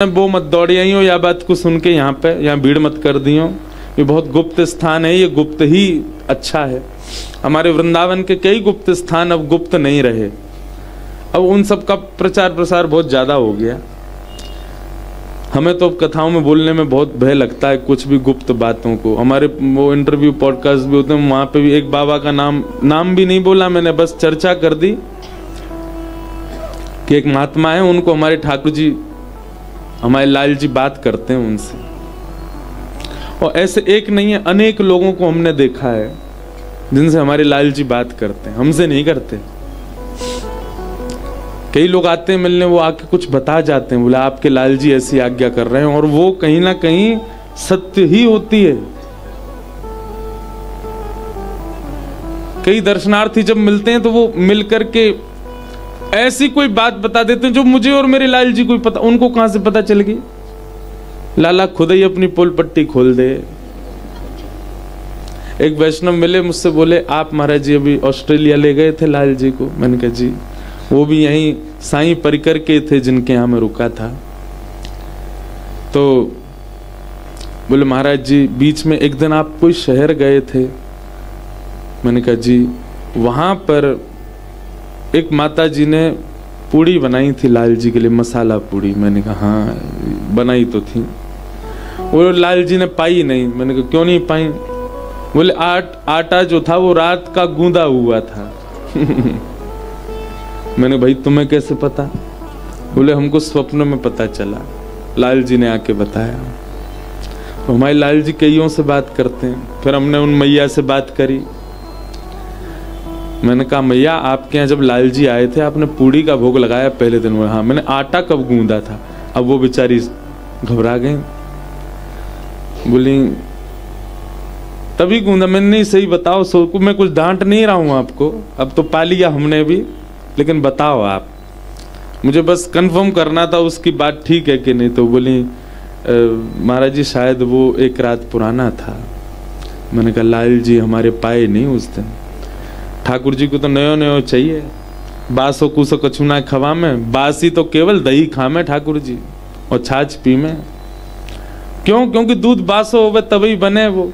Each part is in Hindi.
वो मत दौड़ आई हो या बात को सुन के यहाँ भीड़ मत कर दी हो। ये बहुत गुप्त स्थान है, ये गुप्त ही अच्छा है। हमारे वृंदावन के कई गुप्त स्थान अब गुप्त नहीं रहे, अब उन सब का प्रचार प्रसार बहुत ज्यादा हो गया। हमें तो अब कथाओं में बोलने में बहुत भय लगता है कुछ भी गुप्त बातों को। हमारे वो इंटरव्यू पॉडकास्ट भी होते हैं, वहां पे भी एक बाबा का नाम भी नहीं बोला मैंने, बस चर्चा कर दी कि एक महात्मा है, उनको हमारे ठाकुर जी, हमारे लाल जी बात करते हैं उनसे। और ऐसे एक नहीं है, अनेक लोगों को हमने देखा है जिनसे हमारे लाल जी बात करते हैं, हमसे नहीं करते। कई लोग आते हैं मिलने, वो आके कुछ बता जाते हैं, बोला आपके लाल जी ऐसी आज्ञा कर रहे हैं, और वो कहीं ना कहीं सत्य ही होती है। कई दर्शनार्थी जब मिलते हैं तो वो मिल करके ऐसी कोई बात बता देते हैं जो मुझे और मेरे लाल जी को ही पता, उनको कहां से पता चल गई। लाला खुद ही अपनी पोल पट्टी खोल दे। एक वैष्णव मिले मुझसे, बोले आप महाराज जी अभी ऑस्ट्रेलिया ले गए थे लाल जी को। मैंने कहा जी, वो भी यहीं साईं परिकर के थे जिनके यहां मैं रुका था। तो बोले महाराज जी बीच में एक दिन आप कोई शहर गए थे। मैंने कहा जी, वहां पर एक माता जी ने पूड़ी बनाई थी लाल जी के लिए, मसाला पूड़ी। मैंने कहा हाँ बनाई तो थी। वो लाल जी ने पाई नहीं। मैंने कहा क्यों नहीं पाई? बोले आटा जो था वो रात का गूंदा हुआ था। मैंने भाई तुम्हें कैसे पता? बोले हमको स्वप्न में पता चला, लाल जी ने आके बताया। तो हमारे लाल जी कईयों से बात करते हैं। फिर हमने उन मैया से बात करी। मैंने कहा मैया आपके यहाँ जब लाल जी आए थे आपने पूड़ी का भोग लगाया पहले दिन? हाँ। मैंने आटा कब गूंदा था? अब वो बेचारी घबरा गई, बोली तभी गूंदा। मैंने नहीं सही बताओ, मैं कुछ डांट नहीं रहा हूं आपको, अब तो पा लिया हमने भी, लेकिन बताओ आप, मुझे बस कंफर्म करना था उसकी बात ठीक है कि नहीं। तो बोली महाराज जी शायद वो एक रात पुराना था। मैंने कहा लाल जी हमारे पाए नहीं उस दिन, ठाकुर जी को तो नयो नयो चाहिए। बासो कुसो कछु ना खवा में, बासी तो केवल दही खामे ठाकुर जी और छाछ पी में। क्यों? क्योंकि दूध बासो होवे तभी बने वो,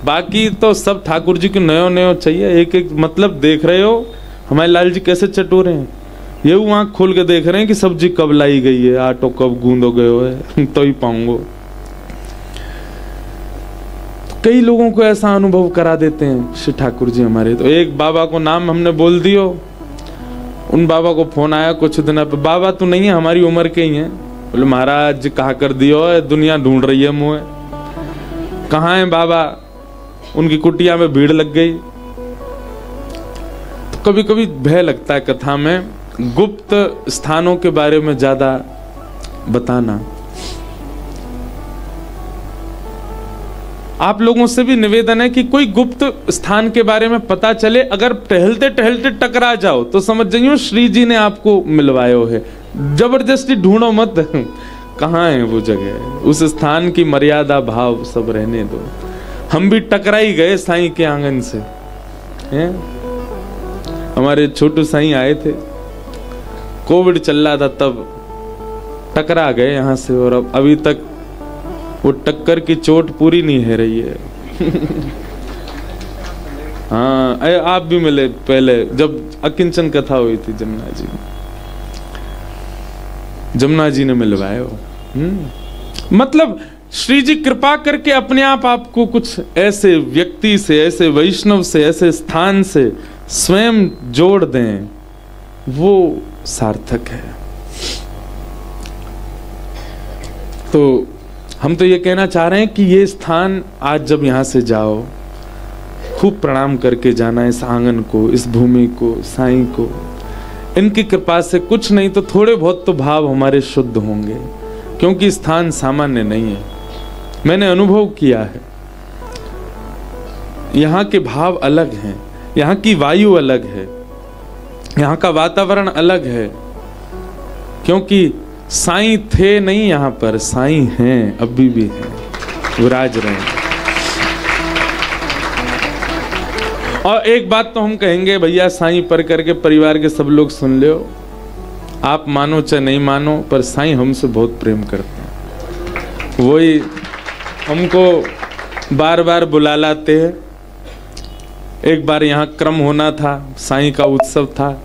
बाकी तो सब ठाकुर जी को नयो नयो चाहिए। एक एक मतलब देख रहे हो हमारे लाल जी कैसे चटोरे हैं, ये आंख खोल के देख रहे हैं कि सब्जी कब लाई गई है, आटो कब गूंदो गए हो तो ही पाऊंगो। कई लोगों को ऐसा अनुभव करा देते हैं श्री ठाकुर जी हमारे। तो एक बाबा को नाम हमने बोल दियो, उन बाबा को फोन आया कुछ दिन पे, बाबा तो नहीं है हमारी उम्र के ही हैं। बोले महाराज कहा कर दियो, दुनिया ढूंढ रही है मुझे। कहाँ है बाबा? उनकी कुटिया में भीड़ लग गई। तो कभी कभी भय लगता है कथा में गुप्त स्थानों के बारे में ज्यादा बताना। आप लोगों से भी निवेदन है कि कोई गुप्त स्थान के बारे में पता चले, अगर टहलते टहलते टकरा जाओ तो समझ जाइयो श्री जी ने आपको मिलवायो है। जबरदस्ती ढूंढो मत कहाँ है वो जगह, उस स्थान की मर्यादा भाव सब रहने दो। हम भी टकरा ही गए साईं के आंगन से हैं? हमारे छोटू साईं आए थे, कोविड चल रहा था तब, टकरा गए यहाँ से, और अब अभी तक वो टक्कर की चोट पूरी नहीं है रही है। हाँ आप भी मिले पहले जब अकिंचन कथा हुई थी, जमुना जी ने मिलवाए हो। मतलब श्री जी कृपा करके अपने आप आपको कुछ ऐसे व्यक्ति से, ऐसे वैष्णव से, ऐसे स्थान से स्वयं जोड़ दें, वो सार्थक है। तो हम तो ये कहना चाह रहे हैं कि ये स्थान आज जब यहाँ से जाओ, खूब प्रणाम करके जाना इस आंगन को, इस भूमि को, साईं को। इनकी कृपा से कुछ नहीं तो थोड़े बहुत तो भाव हमारे शुद्ध होंगे, क्योंकि स्थान सामान्य नहीं है। मैंने अनुभव किया है, यहाँ के भाव अलग हैं, यहाँ की वायु अलग है, यहाँ का वातावरण अलग है, क्योंकि साईं थे नहीं यहाँ पर, साईं हैं, अभी भी हैं, विराज रहे हैं। और एक बात तो हम कहेंगे भैया, साईं पर करके परिवार के सब लोग सुन लो, आप मानो चाहे नहीं मानो, पर साईं हमसे बहुत प्रेम करते हैं। वही हमको बार बार बुला लाते हैं। एक बार यहाँ क्रम होना था, साईं का उत्सव था,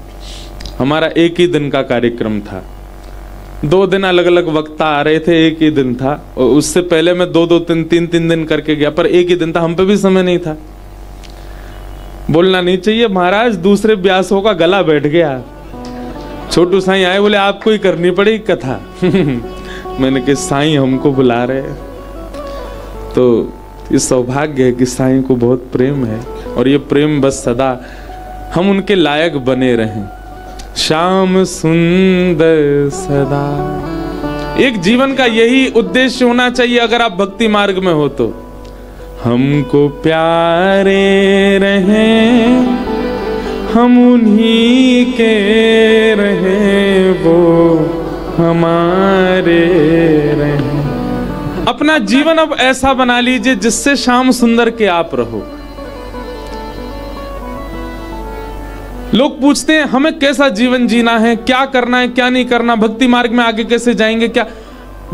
हमारा एक ही दिन का कार्यक्रम था। 2 दिन अलग अलग वक्ता आ रहे थे, एक ही दिन था। और उससे पहले मैं 2-2, 3-3 दिन करके गया, पर एक ही दिन था, हम पे भी समय नहीं था। बोलना नहीं चाहिए महाराज, दूसरे व्यासों का गला बैठ गया। छोटू साईं आए, बोले आपको ही करनी पड़ेगी कथा। मैंने कहा साईं हमको बुला रहे हैं, तो ये सौभाग्य है कि साईं को बहुत प्रेम है, और ये प्रेम बस सदा हम उनके लायक बने रहें। श्याम सुंदर सदा, एक जीवन का यही उद्देश्य होना चाहिए। अगर आप भक्ति मार्ग में हो तो हमको प्यारे रहें, हम उन्हीं के रहें, वो हमारे रहें। अपना जीवन अब ऐसा बना लीजिए जिससे श्याम सुंदर के आप रहो। लोग पूछते हैं हमें कैसा जीवन जीना है, क्या करना है, क्या नहीं करना, भक्ति मार्ग में आगे कैसे जाएंगे, क्या।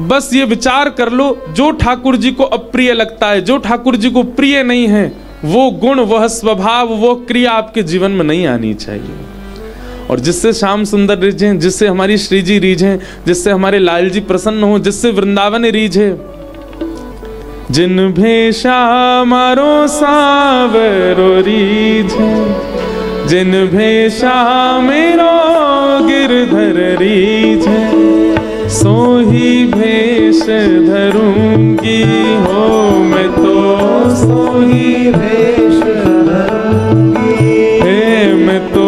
बस ये विचार कर लो, जो ठाकुर जी को अप्रिय लगता है, जो ठाकुर जी को प्रिय नहीं है, वो गुण, वह स्वभाव, वो क्रिया आपके जीवन में नहीं आनी चाहिए। और जिससे श्याम सुंदर रीझे, जिससे हमारी श्री जी रीझे, जिससे हमारे लाल जी प्रसन्न हो, जिससे वृंदावन रीझे। जिन भेषा मारो सावरो रीझे, जिन भेषा मेरो गिरधर रीझे, सोही भेष धरूंगी हो मैं तो, सोही भेष धरूंगी, हे मैं तो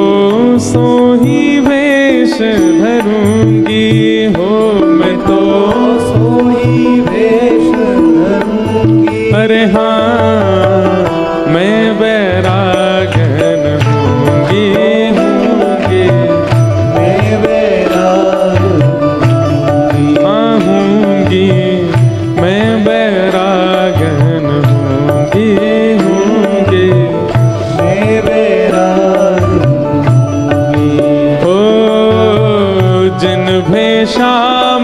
सोही भेष धरूंगी हो मैं तो, सोही भेष धरूंगी। अरे हाँ मैं बैरागन हूँगी, मैं बैरागन हूँगी, मैं बैरागन हूँगी, मैं बैरागन हो। जिन भेषा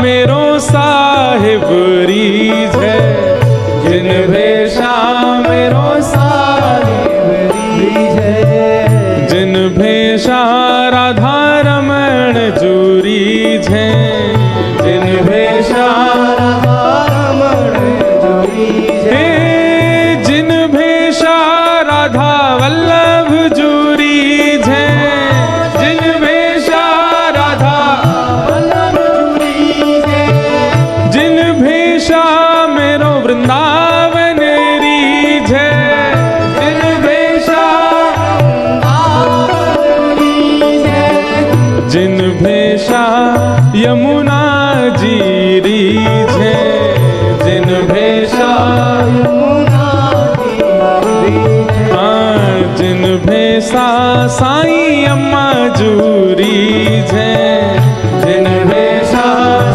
मेरो साहिब रीझ है, जिन भेषा मेरो साहिब रीझ है, जिन भेषा राधा रमण जूरी है, जिन भेषा राधा रमण जूरी है, जिन भेषा राधा वल्लभ जूरी है, जिन भेषा राधा वल्लभ जूरी है, जिन भेषा मेरो वृंदावन रीझ है, जिन भेषा जिन भेषा यमुना जी रीझ है, जिन भेषा यमुना जी रीझ है, हाँ जिन भेषा साईं अम्मा जू रीझ है, जिन भेषा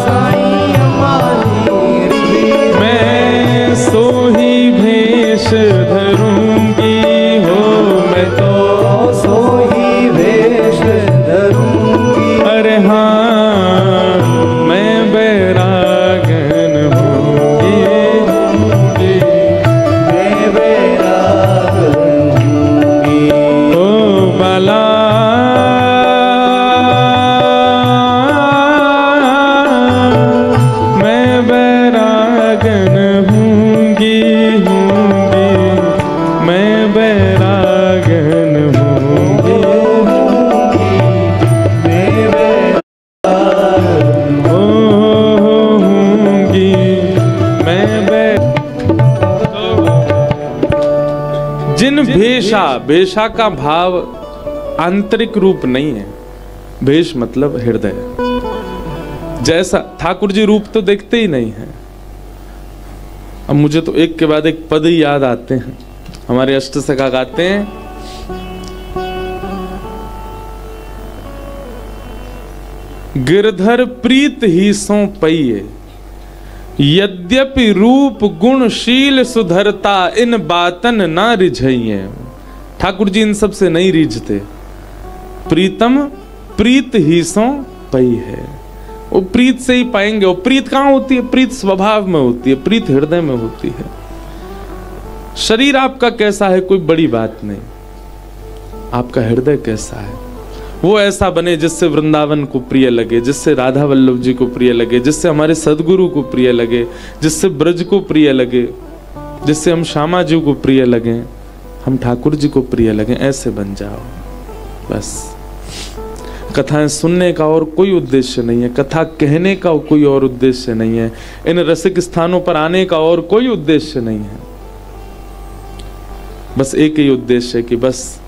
साईं अम्मा जी रीझ है, मैं सोही भेष धरूंगी हो मैं तो, सोही भेष धरूंगी। अरे हाँ मैं बैरागन हूँगी, मैं बैरागन हूँगी। ओ बाला मैं बैरागन हूँगी, मैं बैरागन हूँगी, मैं बैरागन हूँगी, मैं जिन भेषा, भेषा का भाव आंतरिक रूप नहीं है, भेष मतलब हृदय। जैसा ठाकुर जी रूप तो देखते ही नहीं है। अब मुझे तो एक के बाद एक पद ही याद आते हैं। हमारे अष्ट सखा गाते हैं, गिरधर प्रीत ही सो पइए, यद्यपि रूप गुण शील सुधरता, इन बातन ना रिझइए। ठाकुर जी इन सब से नहीं रिझते। प्रीतम प्रीत ही सो पई है। वो प्रीत से ही पाएंगे। वो प्रीत कहाँ होती है? प्रीत स्वभाव में होती है, प्रीत हृदय में होती है। शरीर आपका कैसा है कोई बड़ी बात नहीं, आपका हृदय कैसा है वो ऐसा बने जिससे वृंदावन को प्रिय लगे, जिससे राधा वल्लभ जी को प्रिय लगे, जिससे हमारे सदगुरु को प्रिय लगे, जिससे ब्रज को प्रिय लगे, जिससे हम श्यामा जी को प्रिय लगे, हम ठाकुर जी को प्रिय लगे। ऐसे बन जाओ बस। कथाएं सुनने का और कोई उद्देश्य नहीं है, कथा कहने का कोई और उद्देश्य नहीं है, इन रसिक स्थानों पर आने का और कोई उद्देश्य नहीं है। बस एक ही उद्देश्य है कि बस